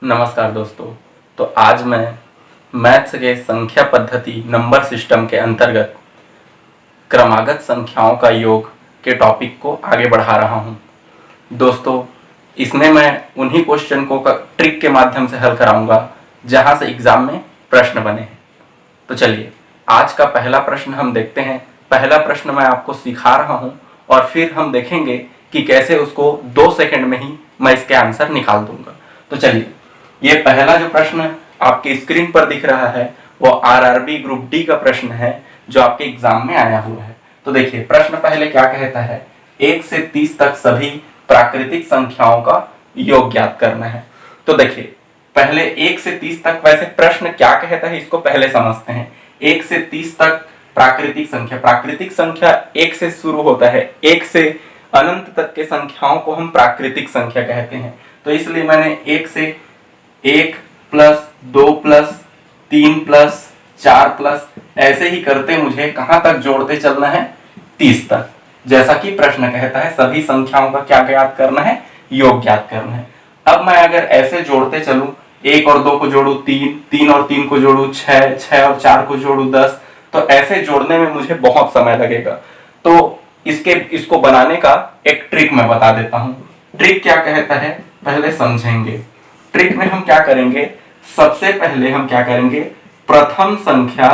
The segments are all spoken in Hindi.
नमस्कार दोस्तों। तो आज मैं मैथ्स के संख्या पद्धति नंबर सिस्टम के अंतर्गत क्रमागत संख्याओं का योग के टॉपिक को आगे बढ़ा रहा हूं। दोस्तों, इसमें मैं उन्हीं क्वेश्चन को ट्रिक के माध्यम से हल कराऊंगा जहां से एग्जाम में प्रश्न बने हैं। तो चलिए आज का पहला प्रश्न हम देखते हैं। पहला प्रश्न मैं आपको सिखा रहा हूं और फिर हम देखेंगे कि कैसे उसको 2 सेकंड में ही मैं इसके आंसर निकाल दूंगा। तो चलिए, ये पहला जो प्रश्न आपके स्क्रीन पर दिख रहा है वो आरआरबी ग्रुप डी का प्रश्न है जो आपके एग्जाम में आया हुआ है। तो देखिए प्रश्न पहले क्या कहता है, 1 से 30 तक सभी प्राकृतिक संख्याओं का योग ज्ञात करना है। तो देखिए पहले 1 से 30 तक वैसे प्रश्न क्या कहता है इसको पहले समझते हैं। 1 से 30 तक प्राकृतिक संख्या 1 से शुरू होता है। 1 से अनंत तक के संख्याओं को हम प्राकृतिक संख्या कहते हैं। तो इसलिए मैंने 1 से 1 प्लस 2 प्लस 3 प्लस 4 प्लस ऐसे ही करते मुझे कहां तक जोड़ते चलना है, 30 तक। जैसा कि प्रश्न कहता है सभी संख्याओं का क्या ज्ञात करना है, योग ज्ञात करना है। अब मैं अगर ऐसे जोड़ते चलूं, 1 और 2 को जोड़ू 3, 3 और 3 को जोड़ू 6, 6 और 4 को जोड़ू 10, तो ऐसे जोड़ने में मुझे बहुत समय लगेगा। तो इसको बनाने का एक ट्रिक मैं बता देता हूं। ट्रिक क्या कहता है पहले समझेंगे। ट्रिक में हम क्या करेंगे, सबसे पहले हम क्या करेंगे, प्रथम संख्या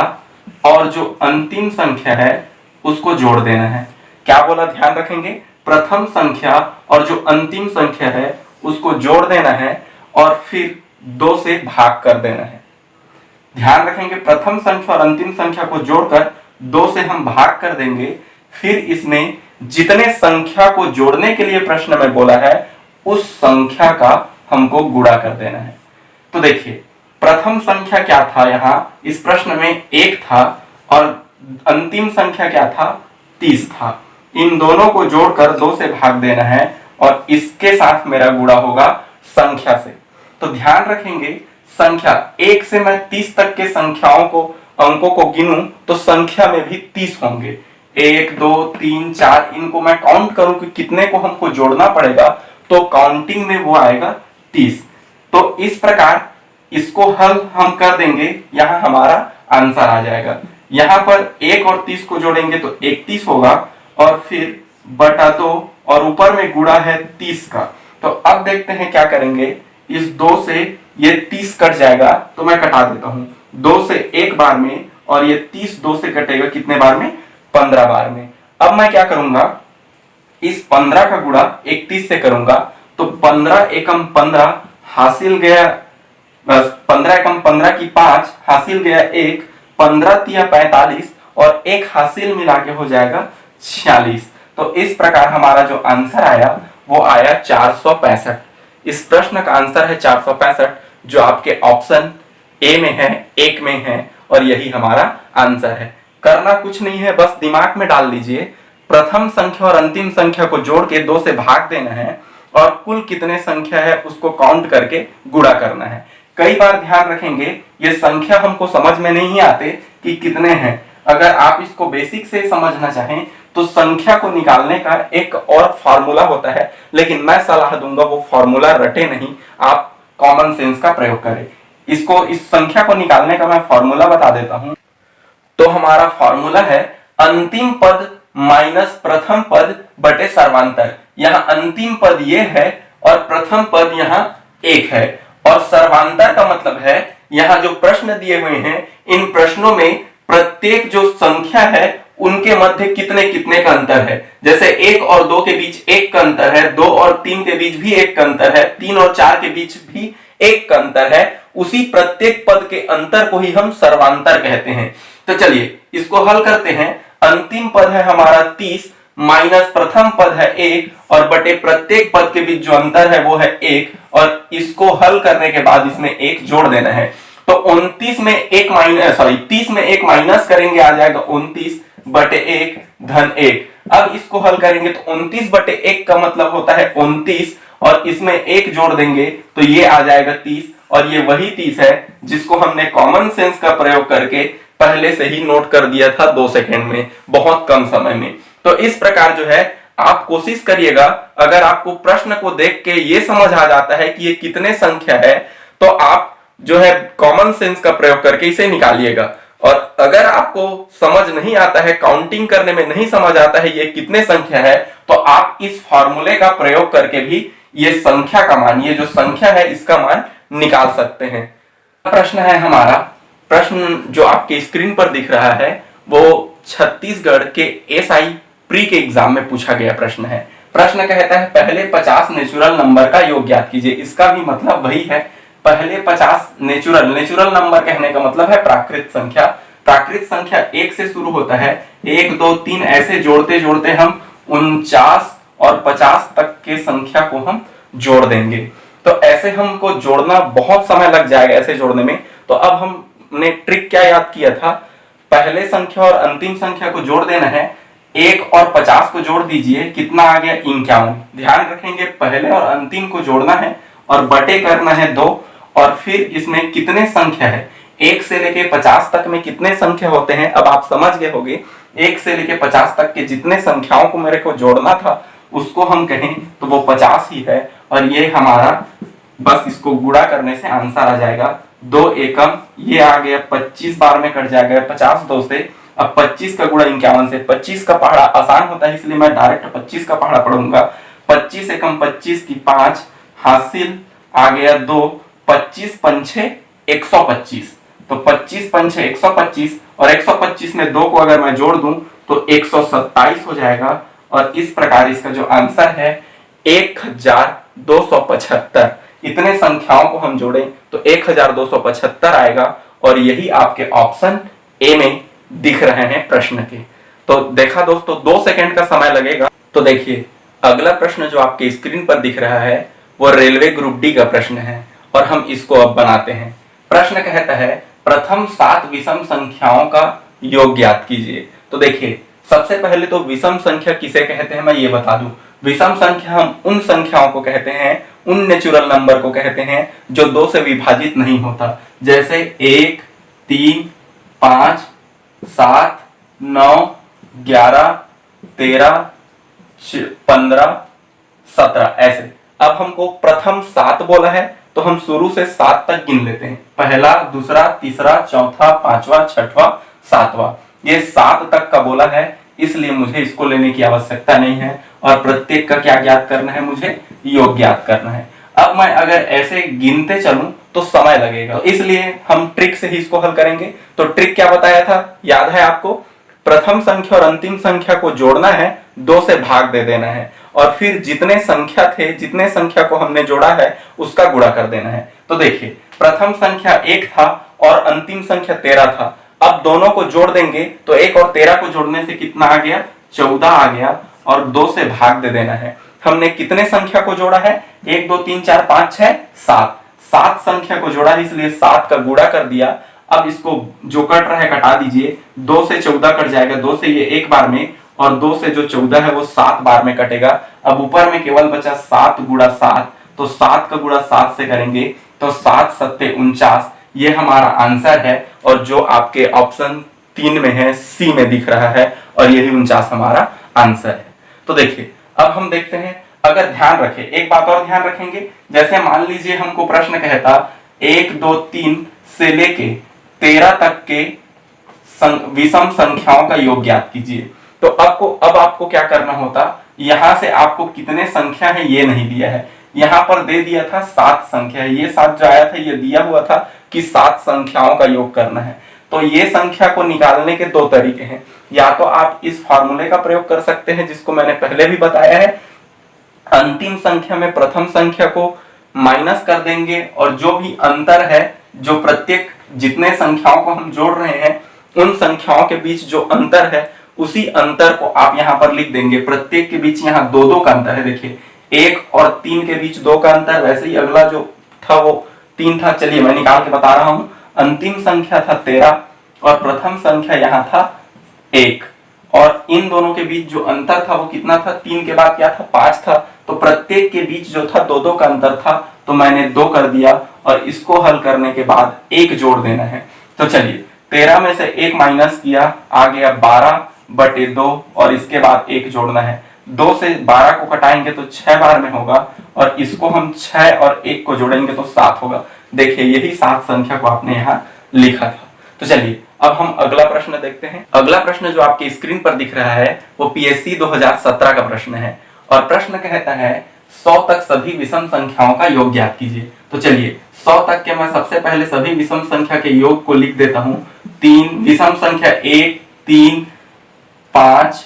और जो अंतिम संख्या है उसको जोड़ देना है। क्या बोला, ध्यान रखेंगे, प्रथम संख्या और जो अंतिम संख्या है उसको जोड़ देना है और फिर 2 से भाग कर देना है। ध्यान रखेंगे, प्रथम संख्या और अंतिम संख्या को जोड़कर 2 से हम भाग कर देंगे। फिर इसमें जितने संख्या को जोड़ने के लिए प्रश्न में बोला है उस संख्या का हमको गुणा कर देना है। तो देखिए प्रथम संख्या क्या था, यहाँ इस प्रश्न में 1 था और अंतिम संख्या क्या था, 30 था। इन दोनों को जोड़कर 2 से भाग देना है और इसके साथ मेरा गुणा होगा संख्या से। तो ध्यान रखेंगे, संख्या 1 से मैं 30 तक के संख्याओं को, अंकों को गिनूं तो संख्या में भी 30 होंगे। 1 2 3 4 इनको मैं काउंट करूं कि कितने को हमको जोड़ना पड़ेगा, तो काउंटिंग में वो आएगा 30। तो इस प्रकार इसको हल हम कर देंगे, यहां हमारा आंसर आ जाएगा। यहां पर 1 और 30 को जोड़ेंगे तो 31 होगा और फिर बटा 2 और ऊपर में गुणा है 30 का। तो अब देखते हैं क्या करेंगे, इस 2 से ये 30 कट जाएगा तो मैं कटा देता हूं 2 से एक बार में, और ये 30 2 से कटेगा कितने बार में, 15 बार में। अब मैं क्या करूंगा, इस 15 का गुणा 31 से करूंगा तो 15 एकम 15 हासिल गया, बस 15 एकम 15 की 5 हासिल गया 1, 15 तिया 45 और 1 हासिल मिला के हो जाएगा 46। तो इस प्रकार हमारा जो आंसर आया वो आया 465। इस प्रश्न का आंसर है 465 जो आपके ऑप्शन ए में है, 1 में है, और यही हमारा आंसर है। करना कुछ नहीं है, बस दिमाग में डाल लीजिए, प्रथम संख्या और अंतिम संख्या को जोड़ के 2 से भाग देना है और कुल कितने संख्या है उसको काउंट करके गुणा करना है। कई बार ध्यान रखेंगे ये संख्या हमको समझ में नहीं आते कि कितने हैं। अगर आप इसको बेसिक से समझना चाहें तो संख्या को निकालने का एक और फॉर्मूला होता है, लेकिन मैं सलाह दूंगा वो फॉर्मूला रटे नहीं, आप कॉमन सेंस का प्रयोग करें। इस संख्या को निकालने का मैं फॉर्मूला बता देता हूं। तो हमारा फॉर्मूला है अंतिम पद माइनस प्रथम पद बटे सर्वांतर। यहाँ अंतिम पद ये है और प्रथम पद यहाँ 1 है, और सर्वांतर का मतलब है यहाँ जो प्रश्न दिए हुए हैं इन प्रश्नों में प्रत्येक जो संख्या है उनके मध्य कितने कितने का अंतर है। जैसे 1 और 2 के बीच 1 का अंतर है, 2 और 3 के बीच भी 1 का अंतर है, 3 और 4 के बीच भी 1 का अंतर है। उसी प्रत्येक पद के अंतर को ही हम सर्वांतर कहते हैं। तो चलिए इसको हल करते हैं। अंतिम पद है हमारा 30 माइनस प्रथम पद है 1 और बटे प्रत्येक पद के बीच जो अंतर है वो है 1, और इसको हल करने के बाद इसमें 1 जोड़ देना है। तो 29 में 1 माइनस 30 में 1 माइनस करेंगे, आ जाएगा 29 बटे 1 धन 1। अब इसको हल करेंगे तो 29 बटे 1 का मतलब होता है 29, और इसमें 1 जोड़ देंगे तो ये आ जाएगा 30, और ये वही 30 है जिसको हमने कॉमन सेंस का प्रयोग करके पहले से ही नोट कर दिया था 2 सेकंड में, बहुत कम समय में। तो इस प्रकार जो है आप कोशिश करिएगा, अगर आपको प्रश्न को देख के ये समझ आ जाता है कि ये कितने संख्या है, तो आप जो है कॉमन सेंस का प्रयोग करके इसे निकालिएगा। और अगर आपको समझ नहीं आता है, काउंटिंग करने में नहीं समझ आता है ये कितने संख्या है, तो आप इस फॉर्मूले का प्रयोग करके भी ये संख्या का मान, ये जो संख्या है इसका मान निकाल सकते हैं। प्रश्न है हमारा, प्रश्न जो आपके स्क्रीन पर दिख रहा है वो छत्तीसगढ़ के एसआई प्री के एग्जाम में पूछा गया प्रश्न है। प्रश्न कहता है पहले 50 नेचुरल नंबर का योग ज्ञात कीजिए। इसका भी मतलब वही है, पहले 50 नेचुरल नंबर कहने का मतलब है प्राकृत संख्या। प्राकृत संख्या 1 से शुरू होता है, 1 2 3 ऐसे जोड़ते जोड़ते हम 49 और 50 तक के संख्या को हम जोड़ देंगे। तो ऐसे हमको जोड़ना बहुत समय लग जाएगा ऐसे जोड़ने में। तो अब हमने ट्रिक क्या याद किया था, पहले संख्या और अंतिम संख्या को जोड़ देना है। 1 और 50 को जोड़ दीजिए, कितना आ गया 51। ध्यान रखेंगे पहले और अंतिम को जोड़ना है और बटे करना है 2, और फिर इसमें कितने संख्या है 1 से लेके 50 तक में कितने संख्या होते हैं अब आप समझ गए होंगे। 1 से लेके 50 तक के जितने संख्याओं को मेरे को जोड़ना था उसको हम कहें तो वो 50 ही है। और ये हमारा बस इसको गुणा करने से आंसर आ जाएगा 2 एकम, ये आ गया 25 बार में कट जाएगा 50 2 से। अब 25 का गुणा 51 से, 25 का पहाड़ा आसान होता है इसलिए मैं डायरेक्ट 25 का पहाड़ा पढ़ूंगा। 25 एकम 25 की 5 हासिल आ गया 2, 25 पंछे 125। तो 25 पंछे 125 और 125 में 2 को अगर मैं जोड़ दूं तो 127 हो जाएगा। और इस प्रकार इसका जो आंसर है 1275। इतने संख्याओं को हम जोड़ें तो 1275 आएगा। और यही आपके ऑप्शन ए में दिख रहे हैं प्रश्न के। तो देखा दोस्तों, 2 सेकंड का समय लगेगा। तो देखिए अगला प्रश्न जो आपके स्क्रीन पर दिख रहा है वो रेलवे ग्रुप डी का प्रश्न है और हम इसको अब बनाते हैं। प्रश्न कहता है प्रथम 7 विषम संख्याओं का योग ज्ञात कीजिए। तो देखिए सबसे पहले तो विषम संख्या किसे कहते हैं मैं ये बता दूं। विषम संख्या हम उन संख्याओं को कहते हैं, उन नेचुरल नंबर को कहते हैं जो 2 से विभाजित नहीं होता। जैसे 1 3 5 7 9 11 13 15 17 ऐसे। अब हमको प्रथम 7 बोला है तो हम शुरू से 7 तक गिन लेते हैं, पहला दूसरा तीसरा चौथा पांचवा छठवां सातवां। ये 7 तक का बोला है इसलिए मुझे इसको लेने की आवश्यकता नहीं है। और प्रत्येक का क्या ज्ञात करना है, मुझे योग ज्ञात करना है। अब मैं अगर ऐसे गिनते चलूं तो समय लगेगा, इसलिए हम ट्रिक से ही इसको हल करेंगे। तो ट्रिक क्या बताया था याद है आपको, प्रथम संख्या और अंतिम संख्या को जोड़ना है, 2 से भाग दे देना है और फिर जितने संख्या थे, जितने संख्या को हमने जोड़ा है उसका गुणा कर देना है। तो देखिए प्रथम संख्या 1 था और अंतिम संख्या 13 था। अब दोनों को जोड़ देंगे तो 1 और 13 को जोड़ने से कितना आ गया 14 आ गया और 2 से भाग दे देना है। हमने कितने संख्या को जोड़ा है 1 2 3 4 5 6 7, 7 संख्या को जोड़ा है इसलिए 7 का गुणा कर दिया। अब इसको जो कट रहा है कटा दीजिए, 2 से 14 कट जाएगा, 2 से ये 1 बार में और 2 से जो 14 है वो 7 बार में कटेगा। अब ऊपर में केवल बचा 7 गुणा 7, तो 7 का गुणा 7 से करेंगे तो 7 7 49, ये हमारा आंसर है। और जो आपके ऑप्शन 3 में है सी में दिख रहा है और यही 49 हमारा आंसर है। तो देखिए अब हम देखते हैं, अगर ध्यान रखें एक बात और ध्यान रखेंगे, जैसे मान लीजिए हमको प्रश्न कहता 1 2 3 से लेके 13 तक के विषम संख्याओं का योग ज्ञात कीजिए। तो अब आपको क्या करना होता, यहां से आपको कितने संख्या है ये नहीं दिया है, यहां पर दे दिया था 7 संख्या है, ये 7 जो आया था ये दिया हुआ था कि 7 संख्याओं का योग करना है। तो ये संख्या को निकालने के 2 तरीके हैं, या तो आप इस फॉर्मूले का प्रयोग कर सकते हैं जिसको मैंने पहले भी बताया है, अंतिम संख्या में प्रथम संख्या को माइनस कर देंगे और जो भी अंतर है, जो प्रत्येक जितने संख्याओं को हम जोड़ रहे हैं उन संख्याओं के बीच जो अंतर है उसी अंतर को आप यहाँ पर लिख देंगे। प्रत्येक के बीच यहाँ 2 का अंतर है, देखिए 1 और 3 के बीच 2 का अंतर, वैसे ही अगला जो था वो 3 था। चलिए मैं निकाल के बता रहा हूं, अंतिम संख्या था 13 और प्रथम संख्या यहाँ था 1 और इन दोनों के बीच जो अंतर था वो कितना था, 3 के बाद क्या था 5 था। तो प्रत्येक के बीच जो था 2 का अंतर था, तो मैंने 2 कर दिया और इसको हल करने के बाद 1 जोड़ देना है। तो चलिए 13 में से 1 माइनस किया, आ गया 12/2 और इसके बाद 1 जोड़ना है। 2 से 12 को कटाएंगे तो 6 बार में होगा और इसको हम 6 और 1 को जोड़ेंगे तो 7 होगा। देखिए यही 7 संख्या को आपने यहाँ लिखा था। तो चलिए अब हम अगला प्रश्न देखते हैं। अगला प्रश्न जो आपकी स्क्रीन पर दिख रहा है वो पीएससी 2017 का प्रश्न है और प्रश्न कहता है 100 तक सभी विषम संख्याओं का योग ज्ञात कीजिए। तो चलिए 100 तक के मैं सबसे पहले सभी विषम संख्या के योग को लिख देता हूं। 3 विषम संख्या 1, 3, 5,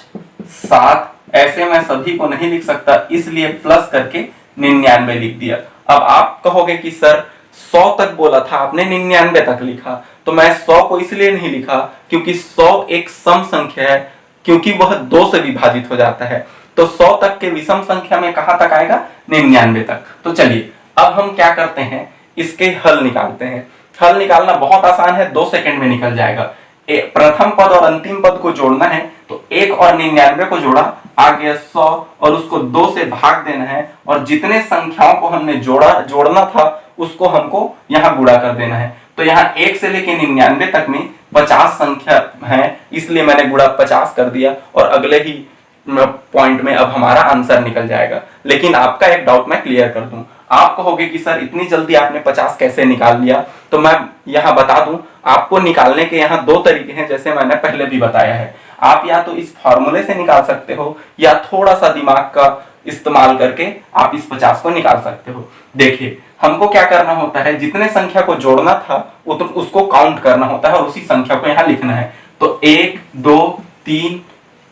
7, ऐसे मैं सभी को नहीं लिख सकता, इसलिए प्लस करके 99 लिख दिया। अब आप कहोगे कि सर 100 तक बोला था आपने, 99 तक लिखा। तो मैं 100 को इसलिए नहीं लिखा क्योंकि 100 एक सम संख्या है, क्योंकि वह 2 से विभाजित हो जाता है। तो 100 तक के विषम संख्या में कहां तक आएगा? 99 तक। तो चलिए अब हम क्या करते हैं, इसके हल निकालते हैं। हल निकालना बहुत आसान है, 2 सेकंड में निकल जाएगा। प्रथम पद और अंतिम पद को जोड़ना है, तो 1 और 99 को जोड़ा, आ गया 100 और उसको 2 से भाग देना है और जितने संख्याओं को हमने जोड़ना था उसको हमको यहाँ गुणा कर देना है। तो यहाँ 1 से लेके 99 तक में 50 संख्या है, इसलिए मैंने गुणा 50 कर दिया और अगले ही पॉइंट में अब हमारा आंसर निकल जाएगा। लेकिन आपका एक डाउट मैं क्लियर कर दूं। आप कहोगे कि सर इतनी जल्दी आपने 50 कैसे निकाल लिया? तो मैं यहाँ बता दूं, आपको निकालने के यहाँ 2 तरीके हैं, जैसे मैंने पहले भी बताया है। आप या तो इस फॉर्मूले से निकाल सकते हो या थोड़ा सा दिमाग का इस्तेमाल करके आप इस 50 को निकाल सकते हो। देखिए हमको क्या करना होता है, जितने संख्या को जोड़ना था उसको काउंट करना होता है और उसी संख्या को यहाँ लिखना है। तो 1, 2, 3,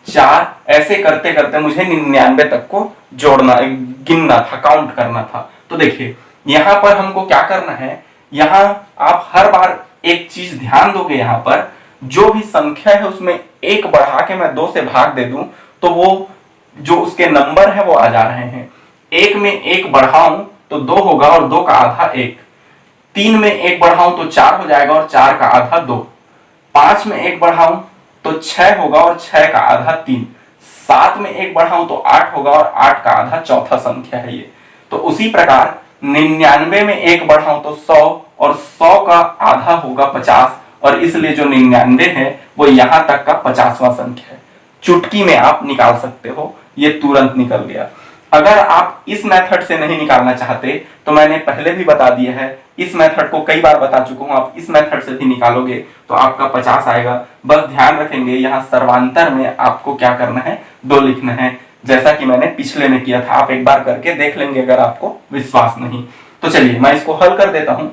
4 ऐसे करते करते मुझे 99 तक को जोड़ना, गिनना था, काउंट करना था। तो देखिए यहाँ पर हमको क्या करना है, यहाँ आप हर बार एक चीज ध्यान दोगे, यहाँ पर जो भी संख्या है उसमें 1 बढ़ा के मैं 2 से भाग दे दूं तो वो जो उसके नंबर है वो आ जा रहे हैं। 1 में 1 बढ़ाऊं तो 2 होगा और 2 का आधा 1। 3 में 1 बढ़ाऊं तो 4 हो जाएगा और 4 का आधा 2। 5 में 1 बढ़ाऊं तो 6 होगा और 6 का आधा 3। 7 में 1 बढ़ाऊं तो 8 होगा और 8 का आधा चौथा संख्या है ये। तो उसी प्रकार 99 में 1 बढ़ाऊं तो 100 और 100 का आधा होगा 50 और इसलिए जो 99 है वो यहां तक का 50वां संख्या है। चुटकी में आप निकाल सकते हो, ये तुरंत निकल गया। अगर आप इस मेथड से नहीं निकालना चाहते तो मैंने पहले भी बता दिया है, इस मेथड को कई बार बता चुका हूं, आप इस मेथड से भी निकालोगे तो आपका 50 आएगा। बस ध्यान रखेंगे यहाँ सर्वांतर में आपको क्या करना है, 2 लिखना है, जैसा कि मैंने पिछले में किया था। आप एक बार करके देख लेंगे अगर आपको विश्वास नहीं। तो चलिए मैं इसको हल कर देता हूं।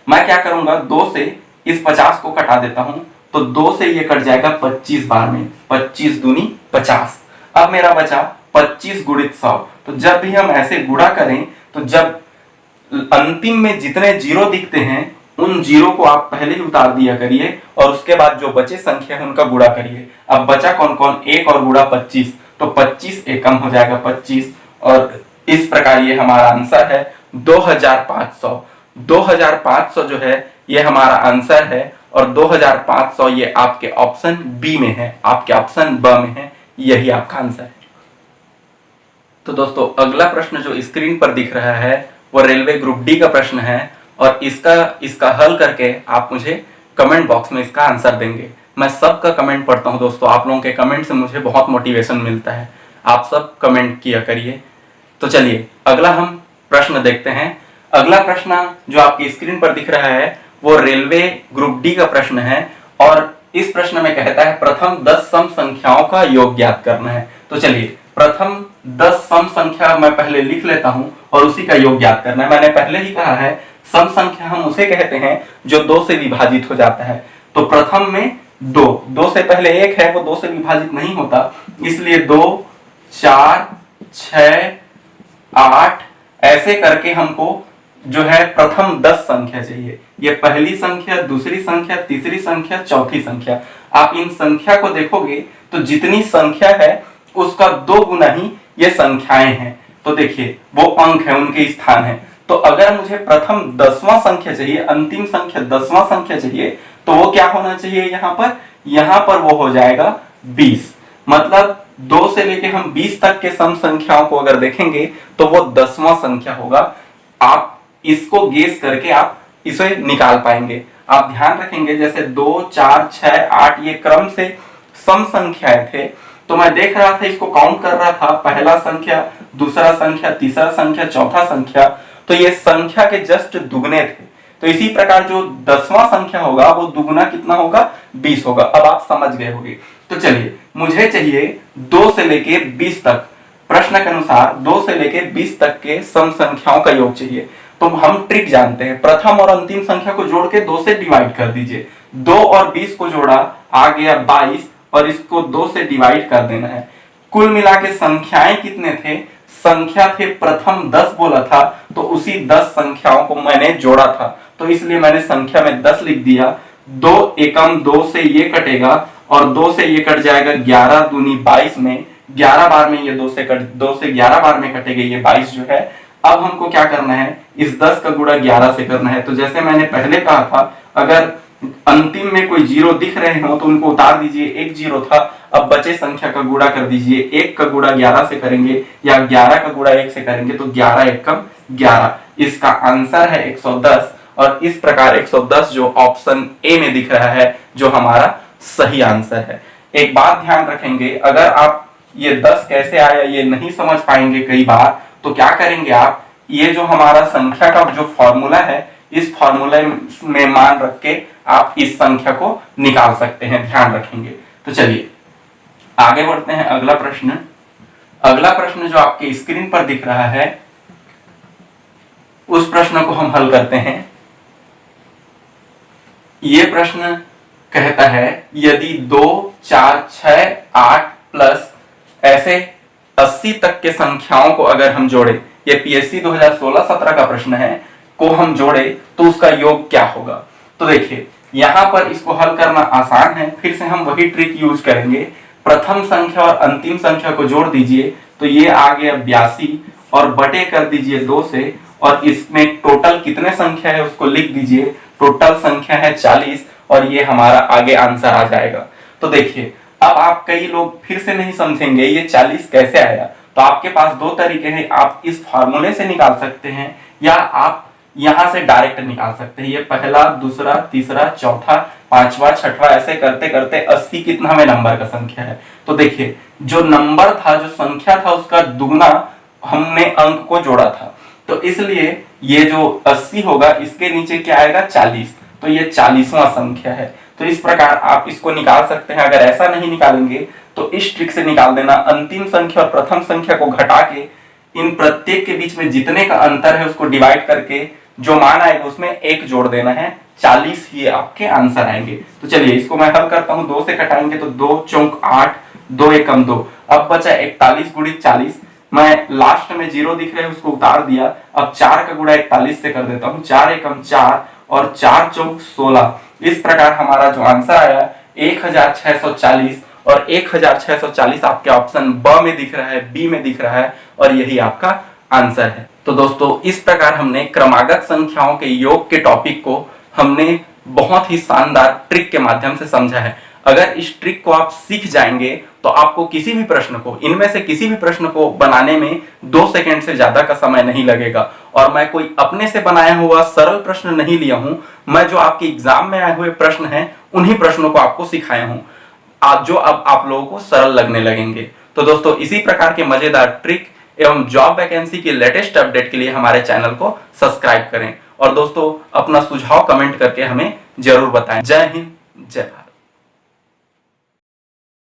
मैं क्या करूंगा, 2 से इस 50 को कटा देता हूं, तो 2 से ये कट जाएगा 25 बार में, 25 दूनी 50। अब मेरा बचा 25 गुणित 100। तो जब भी हम ऐसे गुणा करें तो जब अंतिम में जितने जीरो दिखते हैं उन जीरो को आप पहले ही उतार दिया करिए और उसके बाद जो बचे संख्या है उनका गुणा करिए। अब बचा कौन कौन, 1 और गुणा 25, तो 25 एकम हो जाएगा 25 और इस प्रकार ये हमारा आंसर है 2500। 2500 जो है ये हमारा आंसर है और 2500 ये आपके ऑप्शन बी में है, आपके ऑप्शन ब में है, यही आपका आंसर है। तो दोस्तों अगला प्रश्न जो स्क्रीन पर दिख रहा है वो रेलवे ग्रुप डी का प्रश्न है और इसका हल करके आप मुझे कमेंट बॉक्स में इसका आंसर देंगे। मैं सबका कमेंट पढ़ता हूं दोस्तों, आप लोगों के कमेंट से मुझे बहुत मोटिवेशन मिलता है, आप सब कमेंट किया करिए। तो चलिए अगला हम प्रश्न देखते हैं। अगला प्रश्न जो आपकी स्क्रीन पर दिख रहा है वो रेलवे ग्रुप डी का प्रश्न है और इस प्रश्न में कहता है प्रथम 10 सम संख्याओं का योग ज्ञात करना है। तो चलिए प्रथम 10 सम संख्या मैं पहले लिख लेता हूं और उसी का योग ज्ञात करना है। मैंने पहले ही कहा है सम संख्या हम उसे कहते हैं जो 2 से विभाजित हो जाता है। तो प्रथम में 2 से पहले 1 है, वो 2 से विभाजित नहीं होता, इसलिए 2, 4, 6, 8 ऐसे करके हमको जो है प्रथम 10 संख्या चाहिए। ये पहली संख्या, दूसरी संख्या, तीसरी संख्या, चौथी संख्या। आप इन संख्या को देखोगे तो जितनी संख्या है उसका 2 गुना ही ये संख्याएं हैं। तो देखिए वो अंक है, उनके स्थान है। तो अगर मुझे प्रथम 10वां संख्या चाहिए, अंतिम संख्या 10वां संख्या चाहिए, तो वो क्या होना चाहिए यहाँ पर वो हो जाएगा 20। मतलब 2 से लेके हम 20 तक के सम संख्याओं को अगर देखेंगे तो वो 10वां संख्या होगा। आप इसको गेस करके आप इसे निकाल पाएंगे। आप ध्यान रखेंगे जैसे 2, 4, 6, 8 ये क्रम से सम संख्याएं थे, तो मैं देख रहा था, इसको काउंट कर रहा था, पहला संख्या, दूसरा संख्या, तीसरा संख्या, चौथा संख्या। तो ये संख्या के जस्ट दुगने थे। तो इसी प्रकार जो 10वां संख्या होगा वो दुगुना कितना होगा, 20 होगा। अब आप समझ गए होंगे। तो चलिए, मुझे चाहिए 2 से लेके 20 तक, प्रश्न के अनुसार 2 से लेके 20 तक के सम संख्याओं का योग चाहिए। तो हम ट्रिक जानते हैं, प्रथम और अंतिम संख्या को जोड़ के 2 से डिवाइड कर दीजिए। 2 और 20 को जोड़ा, आ गया 22, और इसको 2 से डिवाइड कर देना है। कुल मिला के संख्याएं कितने थे, संख्या थे प्रथम 10 बोला था, तो उसी 10 संख्याओं को मैंने जोड़ा था, तो इसलिए मैंने संख्या में 10 लिख दिया। 2 एकम 2 से ये कटेगा और 2 से ये कट जाएगा, 11 दूनी 22 में, 11 बार में ये 2 से 11 बार में कटेगा ये 22 जो है। अब हमको क्या करना है, इस 10 का गुणा 11 से करना है। तो जैसे मैंने पहले कहा था, अगर अंतिम में कोई जीरो दिख रहे हो तो उनको उतार दीजिए, एक जीरो था। अब बचे संख्या का गुणा कर दीजिए, 1 का गुणा 11 से करेंगे या 11 का गुणा 1 से करेंगे तो 11 एकम 11। इसका आंसर है 110, और इस प्रकार 110 जो ऑप्शन ए में दिख रहा है जो हमारा सही आंसर है। एक बात ध्यान रखेंगे, अगर आप ये 10 कैसे आया ये नहीं समझ पाएंगे कई बार, तो क्या करेंगे आप, ये जो हमारा संख्या का जो फॉर्मूला है, इस फॉर्मूले में मान रख के आप इस संख्या को निकाल सकते हैं, ध्यान रखेंगे। तो चलिए आगे बढ़ते हैं। अगला प्रश्न जो आपके स्क्रीन पर दिख रहा है, उस प्रश्न को हम हल करते हैं। ये प्रश्न कहता है, यदि 2, 4, 6, 8 प्लस ऐसे 80 तक के संख्याओं को अगर हम जोड़े, ये पीएससी 2016-17 का प्रश्न है, को हम जोड़े तो उसका योग क्या होगा। तो देखिए, यहां पर इसको हल करना आसान है, फिर से हम वही ट्रिक यूज करेंगे। प्रथम संख्या और अंतिम संख्या को जोड़ दीजिए, तो ये आ गया 82, और बटे कर दीजिए 2 से, और इसमें टोटल कितने संख्या है उसको लिख दीजिए। टोटल संख्या है 40, और ये हमारा आगे आंसर आ जाएगा। तो देखिए, अब आप कई लोग फिर से नहीं समझेंगे ये 40 कैसे आया। तो आपके पास 2 तरीके हैं, आप इस फॉर्मूले से निकाल सकते हैं या आप यहां से डायरेक्ट निकाल सकते हैं। ये पहला, दूसरा, तीसरा, चौथा, पांचवा, छठवां, ऐसे करते करते 80 कितनावें नंबर का संख्या है। तो देखिए, जो नंबर था, जो संख्या था, उसका दुगना हमने अंक को जोड़ा था, तो इसलिए ये जो 80 होगा इसके नीचे क्या आएगा, 40, तो ये 40वां संख्या है। तो इस प्रकार आप इसको निकाल सकते हैं। अगर ऐसा नहीं निकालेंगे तो इस ट्रिक से निकाल देना, अंतिम संख्या और प्रथम संख्या को घटा के इन प्रत्येक के बीच में जितने का अंतर है उसको डिवाइड करके जो मान आएगा उसमें 1 जोड़ देना है, 40 ही आपके आंसर आएंगे। तो चलिए इसको मैं हल करता हूं। 2 से कटाएंगे तो 2 चौक 8, 2 एकम 2, अब बचा 41 गुणित 40। मैं लास्ट में जीरो दिख रहे हैं उसको उतार दिया। अब 4 का गुणा 41 से कर देता हूं, 4 एकम 4 और 4 चौक 16। इस प्रकार हमारा जो आंसर आया 1640, और 1640 आपके ऑप्शन ब में दिख रहा है, बी में दिख रहा है, और यही आपका आंसर है। तो दोस्तों, इस प्रकार हमने क्रमागत संख्याओं के योग के टॉपिक को हमने बहुत ही शानदार ट्रिक के माध्यम से समझा है। अगर इस ट्रिक को आप सीख जाएंगे तो आपको किसी भी प्रश्न को, इनमें से किसी भी प्रश्न को बनाने में 2 सेकंड से ज्यादा का समय नहीं लगेगा। और मैं कोई अपने से बनाया हुआ सरल प्रश्न नहीं लिया हूं, मैं जो आपके एग्जाम में आए हुए प्रश्न हैं उन्हीं प्रश्नों को आपको सिखाया हूं, जो अब आप लोगों को सरल लगने लगेंगे। तो दोस्तों, इसी प्रकार के मजेदार ट्रिक एवं जॉब वैकेंसी की लेटेस्ट अपडेट के लिए हमारे चैनल को सब्सक्राइब करें। और दोस्तों, अपना सुझाव कमेंट करके हमें जरूर बताएं। जय हिंद, जय भारत।